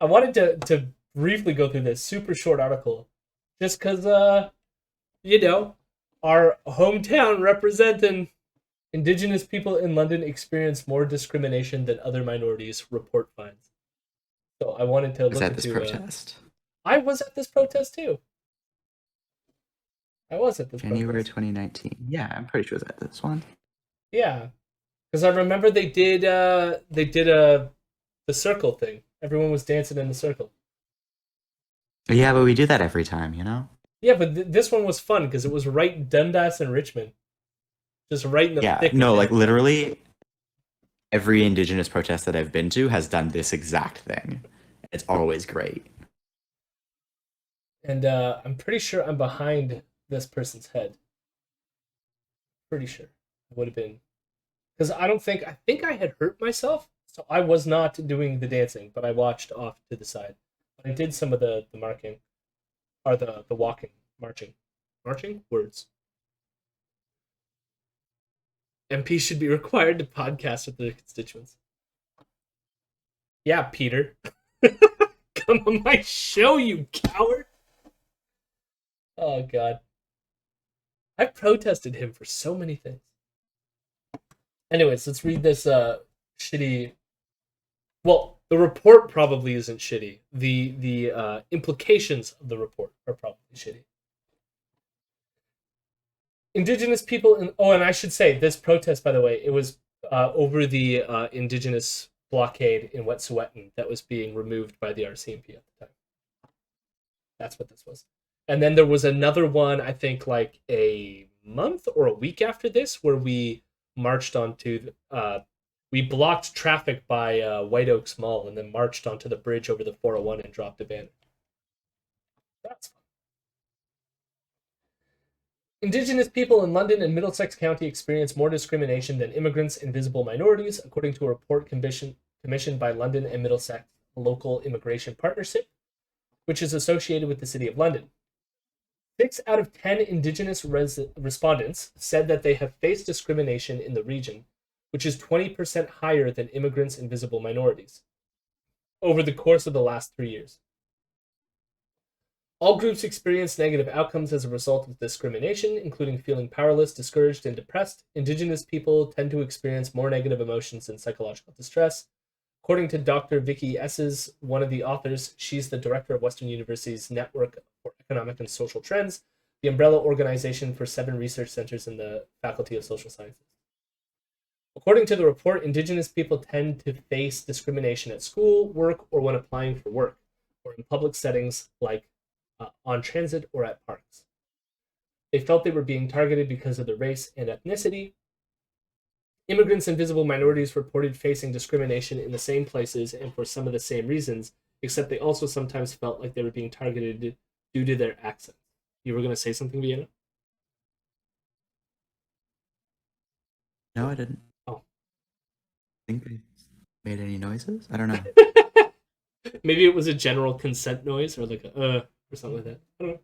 I wanted to briefly go through this super short article, just because you know, our hometown representing Indigenous people in London experience more discrimination than other minorities, report finds. So I wanted to Was look at this into. protest. I was at this protest too. I was at this January protest. 2019. Yeah, I'm pretty sure it was at this one. Yeah, because I remember they did the circle thing. Everyone was dancing in the circle. But yeah, but we do that every time, you know? Yeah, but this one was fun because it was right Dundas and Richmond, just right in the Yeah, thick of no, like downtown. literally every Indigenous protest that I've been to has done this exact thing. It's always great. And I'm pretty sure I'm behind this person's head. Pretty sure I would have been because I think I had hurt myself, so I was not doing the dancing, but I watched off to the side. But I did some of the marking or the walking, marching words. MP should be required to podcast with their constituents. Yeah, Peter, come on my show, you coward! Oh God, I protested him for so many things. Anyways, let's read this shitty. Well, the report probably isn't shitty. The implications of the report are probably shitty. Indigenous people in and I should say this protest, by the way, it was over the Indigenous blockade in Wet'suwet'en that was being removed by the RCMP at the time. That's what this was. And then there was another one, I think, like a month or a week after this, where we marched onto we blocked traffic by White Oaks Mall and then marched onto the bridge over the 401 and dropped a banner. That's fun. Indigenous people in London and Middlesex County experience more discrimination than immigrants and visible minorities, according to a report commissioned by London and Middlesex Local Immigration Partnership, which is associated with the City of London. 6 out of 10 Indigenous respondents said that they have faced discrimination in the region, which is 20% higher than immigrants and visible minorities over the course of the last 3 years. All groups experience negative outcomes as a result of discrimination, including feeling powerless, discouraged, and depressed. Indigenous people tend to experience more negative emotions and psychological distress. According to Dr. Vicky Esses, one of the authors, she's the director of Western University's Network for Economic and Social Trends, the umbrella organization for 7 research centers in the Faculty of Social Sciences. According to the report, Indigenous people tend to face discrimination at school, work, or when applying for work, or in public settings like on transit or at parks. They felt they were being targeted because of their race and ethnicity. Immigrants and visible minorities reported facing discrimination in the same places and for some of the same reasons, except they also sometimes felt like they were being targeted due to their accent. You were going to say something, Vienna? No, I didn't Oh. think I made any noises. I don't know. Maybe it was a general consent noise or like a or something like that. I don't know.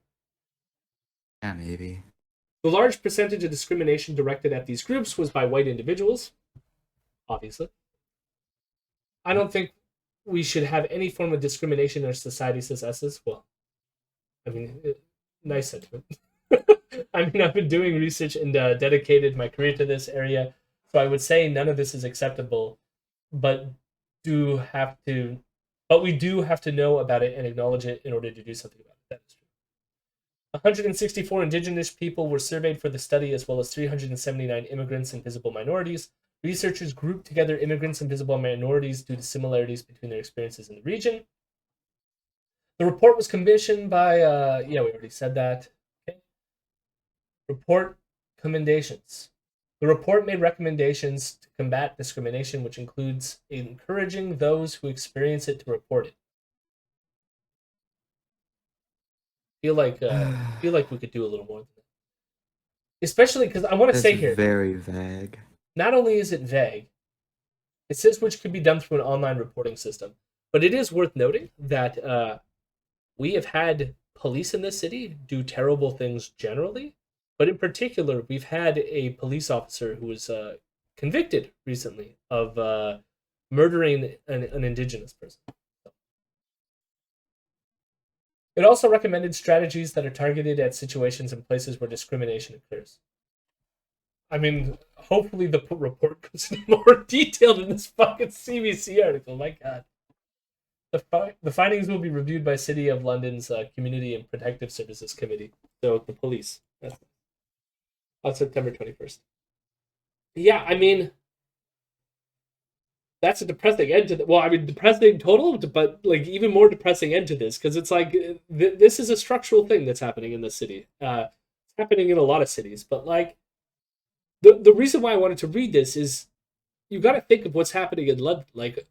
Yeah, maybe. The large percentage of discrimination directed at these groups was by white individuals, obviously. I don't think we should have any form of discrimination in our society, says Esses. Well, I mean, nice sentiment. I mean, I've been doing research and dedicated my career to this area, so I would say none of this is acceptable, but do have to, but we do have to know about it and acknowledge it in order to do something about it. That is true. 164 indigenous people were surveyed for the study, as well as 379 immigrants and visible minorities. Researchers grouped together immigrants and visible minorities due to similarities between their experiences in the region. The report was commissioned by, we already said that. Okay. Report commendations. The report made recommendations to combat discrimination, which includes encouraging those who experience it to report it. Feel like we could do a little more than that. Especially because I want to That's say here, very vague. not only is it vague, it says which could be done through an online reporting system, but it is worth noting that we have had police in this city do terrible things generally, but in particular, we've had a police officer who was convicted recently of murdering an indigenous person. It also recommended strategies that are targeted at situations and places where discrimination occurs. I mean, hopefully the report goes into more detail than this fucking CBC article. My God. The findings will be reviewed by City of London's Community and Protective Services Committee. So the police. That's on September 21st. Yeah, I mean, that's a depressing end to the, well, I mean, depressing total, but like even more depressing end to this because it's like this is a structural thing that's happening in the city. It's happening in a lot of cities, but like the reason why I wanted to read this is you got to think of what's happening in London. Like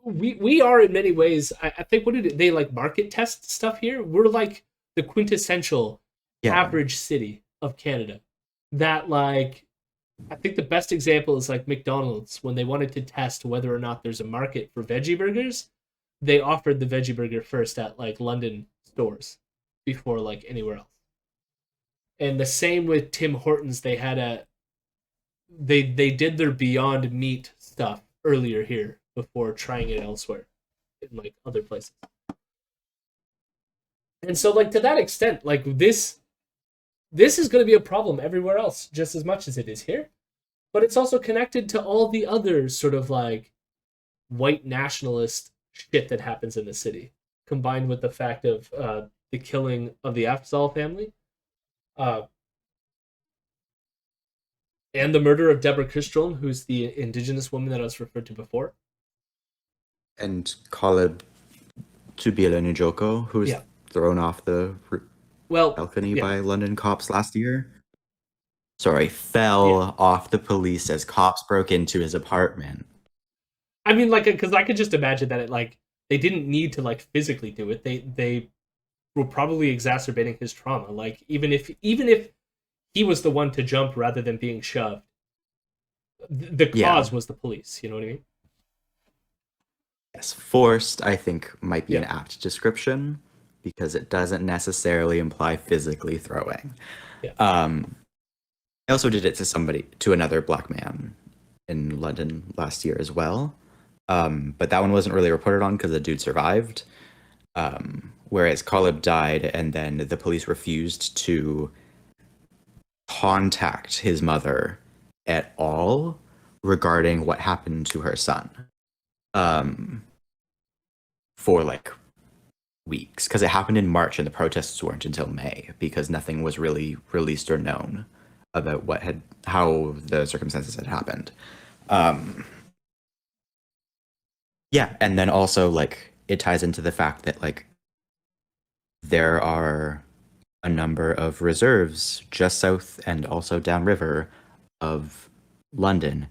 we are in many ways. I think what did they like market test stuff here? We're like the quintessential Yeah. average city of Canada. That like I think the best example is like McDonald's when they wanted to test whether or not there's a market for veggie burgers. They offered the veggie burger first at like London stores before like anywhere else. And the same with Tim Hortons. They did their Beyond Meat stuff earlier here before trying it elsewhere in like other places. And so like to that extent, like this is going to be a problem everywhere else just as much as it is here. But it's also connected to all the other sort of like white nationalist shit that happens in the city, combined with the fact of the killing of the Afzal family, uh, and the murder of Deborah Christrom, who's the Indigenous woman that I was referred to before. And Caleb Tubiela who was Yeah. thrown off the Well, balcony yeah, by London cops last year. Sorry, fell yeah. off the police as cops broke into his apartment. I mean, like, because I could just imagine that it like they didn't need to like physically do it. They were probably exacerbating his trauma. Like, even if he was the one to jump rather than being shoved, the Yeah. cause was the police. You know what I mean? Yes, forced, I think, might be an Yeah. apt description because it doesn't necessarily imply physically throwing. Yeah. I also did it to another black man in London last year as well. But that one wasn't really reported on because the dude survived. Whereas Caleb died, and then the police refused to contact his mother at all regarding what happened to her son. For like weeks because it happened in March and the protests weren't until May because nothing was really released or known about how the circumstances had happened. Yeah, and then also like it ties into the fact that like there are a number of reserves just south and also downriver of London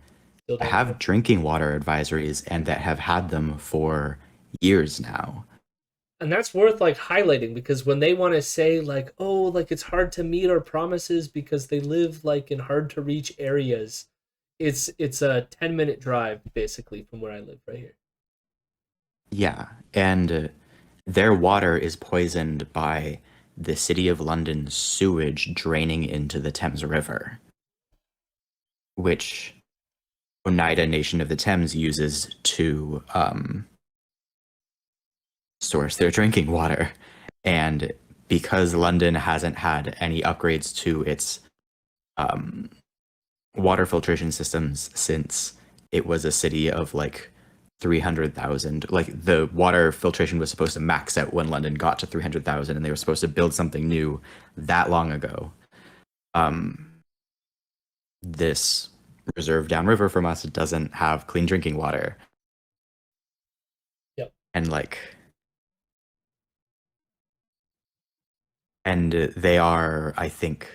that have drinking water advisories and that have had them for years now. And that's worth like highlighting because when they want to say like, oh, like it's hard to meet our promises because they live like in hard to reach areas, it's a 10-minute drive basically from where I live right here. Yeah, and their water is poisoned by the City of London's sewage draining into the Thames River, which Oneida Nation of the Thames uses to source their drinking water. And because London hasn't had any upgrades to its water filtration systems since it was a city of like 300,000. Like the water filtration was supposed to max out when London got to 300,000 and they were supposed to build something new that long ago. This reserve downriver from us doesn't have clean drinking water. Yep. And they are, I think,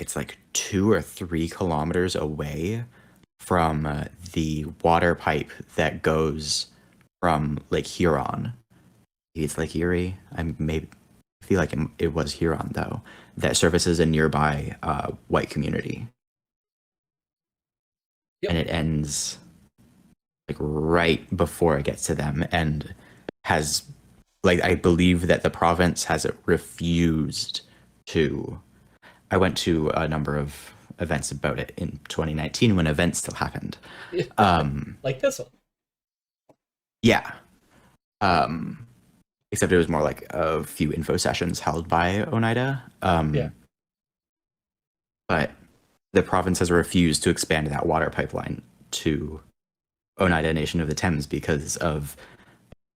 it's like 2 or 3 kilometers away from the water pipe that goes from Lake Huron. It's Lake Erie. I feel like it was Huron though. That services a nearby white community, Yep. and it ends like right before it gets to them, and has like I believe that the province has refused to. I went to a number of events about it in 2019 when events still happened. Like this one. Yeah. Um, except it was more like a few info sessions held by Oneida. Yeah. But the province has refused to expand that water pipeline to Oneida Nation of the Thames because of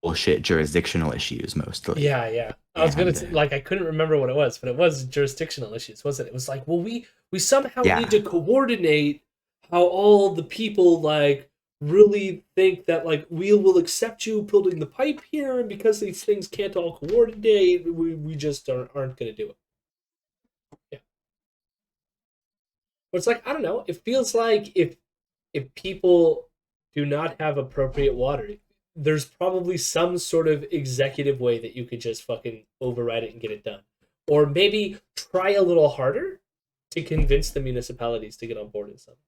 bullshit jurisdictional issues mostly. Yeah. I was gonna And say, like, I couldn't remember what it was, but it was jurisdictional issues, wasn't it? It was like, well, we somehow need yeah, to coordinate how all the people like really think that like we will accept you building the pipe here, and because these things can't all coordinate, we just aren't gonna do it. Yeah, but it's like I don't know. It feels like if people do not have appropriate water, there's probably some sort of executive way that you could just fucking override it and get it done. Or maybe try a little harder to convince the municipalities to get on board in something.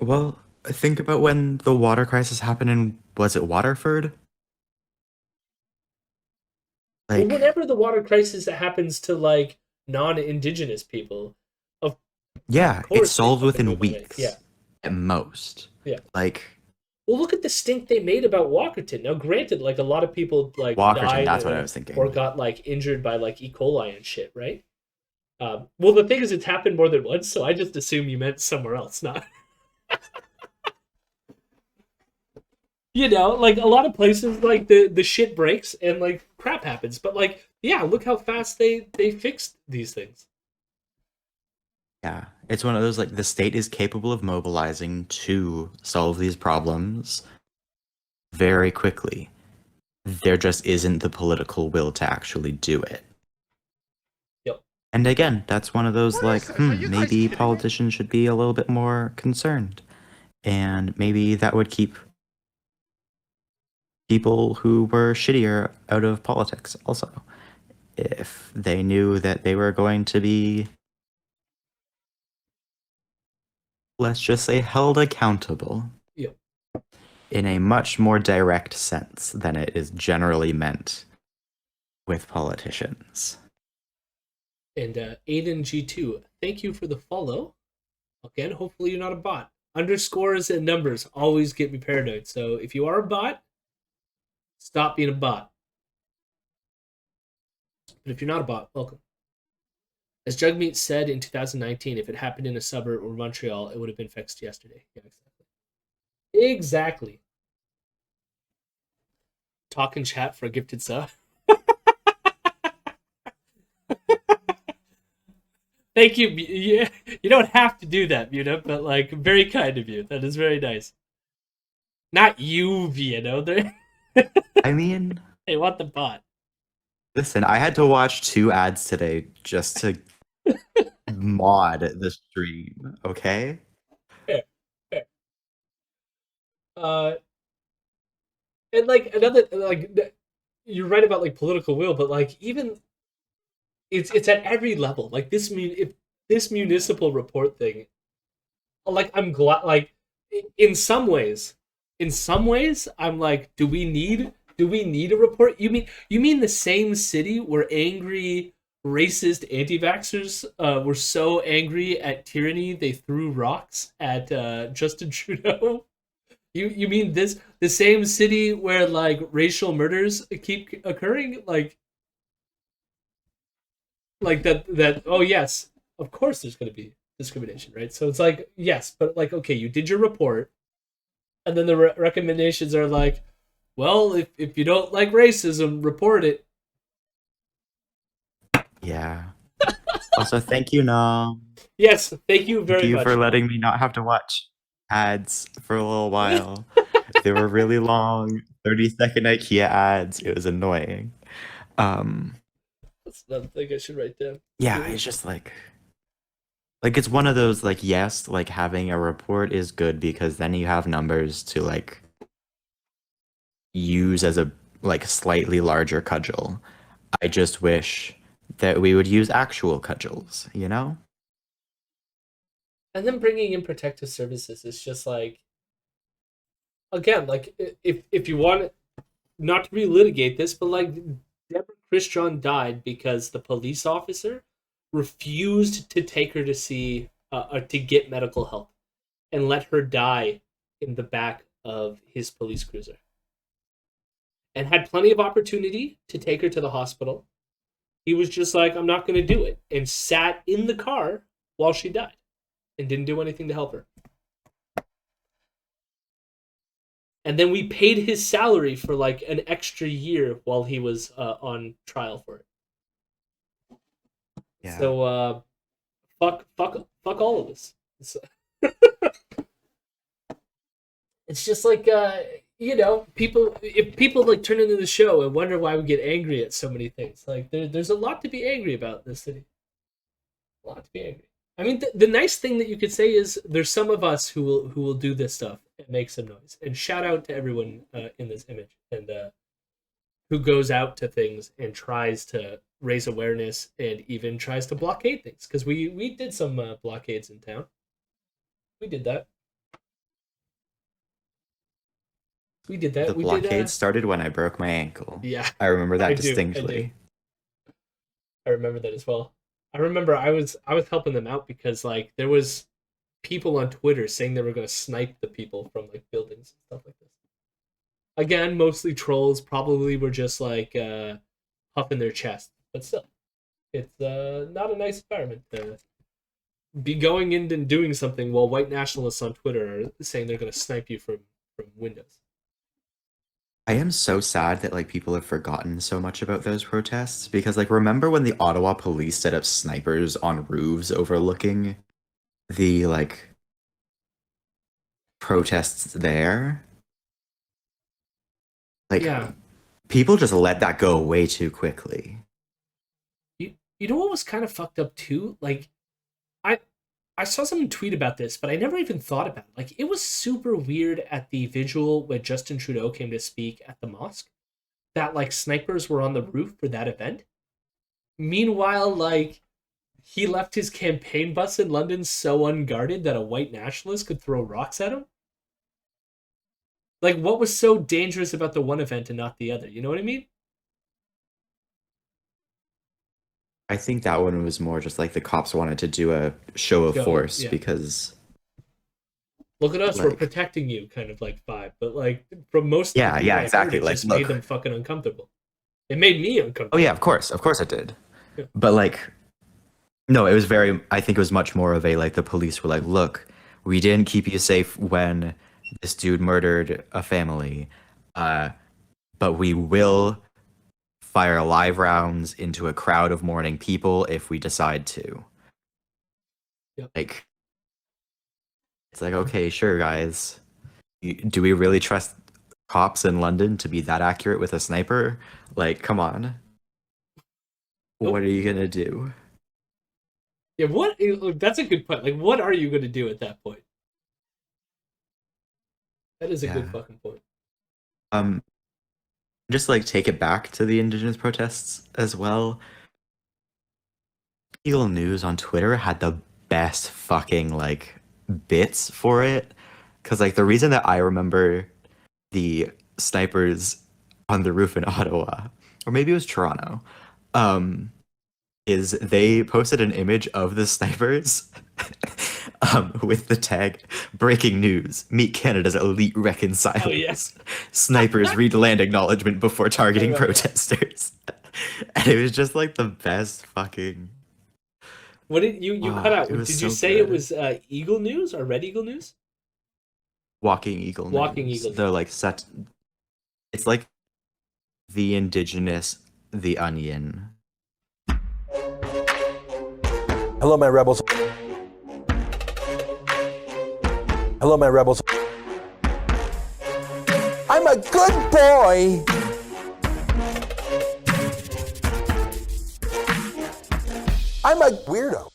well, think about when the water crisis happened in, was it Waterford? Well, Like, whenever the water crisis that happens to like non-indigenous people, of yeah, it's course they solved fucking within move on it. Yeah, weeks at most. yeah. Like, Well, look at the stink they made about Walkerton. Now, granted, like a lot of people like Walkerton, died that's what I was or thinking. got like injured by like E. coli and shit, right? Well, the thing is, it's happened more than once, so I just assume you meant somewhere else, not like a lot of places, like the shit breaks and like crap happens. But like, yeah, look how fast they fixed these things. Yeah, it's one of those like the state is capable of mobilizing to solve these problems very quickly. There just isn't the political will to actually do it. Yep. And again, that's one of those What is like, this? Are you guys maybe kidding me? politicians should be a little bit more concerned. And maybe that would keep people who were shittier out of politics also. If they knew that they were going to be, let's just say, held accountable Yep. in a much more direct sense than it is generally meant with politicians. And Aiden G2, thank you for the follow. Again, hopefully you're not a bot. Underscores and numbers always get me paranoid. So if you are a bot, stop being a bot. But if you're not a bot, welcome. As Jugmeat said in 2019, if it happened in a suburb or Montreal, it would have been fixed yesterday. Yeah, exactly. Exactly. Talk in chat for a gifted sub. Thank you. You don't have to do that, Muta, but like, very kind of you. That is very nice. Not you, Viano. I mean, They want the bot. listen, I had to watch 2 ads today just to mod the stream, okay? Fair, fair. Uh, and like another like, you're right about like political will, but like even it's at every level. Like if this municipal report thing, like I'm glad. Like in some ways, I'm like, do we need a report? You mean the same city where angry racist anti-vaxxers were so angry at tyranny they threw rocks at Justin Trudeau? You mean this the same city where like racial murders keep occurring? Like that oh yes, of course there's going to be discrimination, right? So it's like yes, but like okay, you did your report and then the recommendations are like, well, if you don't like racism, report it. Yeah. Also, thank you, Nom. Yes, thank you Thank very you for much. letting me not have to watch ads for a little while. They were really long, 30-second IKEA ads. It was annoying. Um, That's another thing I should write down. yeah, it's just like it's one of those like yes, like having a report is good because then you have numbers to like use as a like slightly larger cudgel. I just wish that we would use actual cudgels, you know? And then bringing in protective services is just like again, like if you want not to relitigate this, but like Deborah Christian died because the police officer refused to take her to see to get medical help and let her die in the back of his police cruiser. and had plenty of opportunity to take her to the hospital. He was just like, I'm not going to do it, and sat in the car while she died and didn't do anything to help her. And then we paid his salary for like an extra year while he was on trial for it. Yeah. So fuck all of us. It's just like people, if people like turn into the show and wonder why we get angry at so many things. Like there's a lot to be angry about in this city. A lot to be angry. I mean, the nice thing that you could say is there's some of us who will do this stuff and make some noise. And shout out to everyone in this image and who goes out to things and tries to raise awareness and even tries to blockade things. Because we did some blockades in town. We did that. We did that. The blockade started when I broke my ankle. Yeah, I remember that I distinctly. I remember that as well. I remember I was helping them out because like there was people on Twitter saying they were going to snipe the people from like buildings and stuff like this. Again, mostly trolls. Probably were just like puffing their chest, but still, it's not a nice environment to be going in and doing something while white nationalists on Twitter are saying they're going to snipe you from windows. I am so sad that like people have forgotten so much about those protests because like remember when the Ottawa police set up snipers on roofs overlooking the like protests there? Like Yeah. people just let that go way too quickly. You know what was kind of fucked up too? Like I saw someone tweet about this, but I never even thought about it. Like, it was super weird at the visual when Justin Trudeau came to speak at the mosque that, like, snipers were on the roof for that event. Meanwhile, like, he left his campaign bus in London so unguarded that a white nationalist could throw rocks at him. Like, what was so dangerous about the one event and not the other? You know what I mean? I think that one was more just like the cops wanted to do a show of force because look at us, like, we're protecting you kind of like vibe. But like from most exactly. It like just made them fucking uncomfortable. It made me uncomfortable. Oh yeah, of course it did. Yeah. But like no, it was I think it was much more of a like the police were like, look, we didn't keep you safe when this dude murdered a family, but we will fire live rounds into a crowd of mourning people if we decide to. Yep. Like, it's like, okay, sure, guys. Do we really trust cops in London to be that accurate with a sniper? Like, come on. Nope. What are you gonna do? Yeah, that's a good point. Like, what are you gonna do at that point? That is a good fucking point. Just like take it back to the Indigenous protests as well. Eagle News on Twitter had the best fucking like bits for it, because like the reason that I remember the snipers on the roof in Ottawa, or maybe it was Toronto, is they posted an image of the snipers with the tag "Breaking News: Meet Canada's elite reconcilers." Oh, yes. Snipers read land acknowledgement before targeting protesters. And it was just like the best fucking. What did you cut out? Did you say it was Eagle News or Red Eagle News? Walking Eagle News. Walking Eagle News. They're like set. It's like the Indigenous, the Onion. Hello, my rebels. Hello, my rebels. I'm a good boy. I'm a weirdo.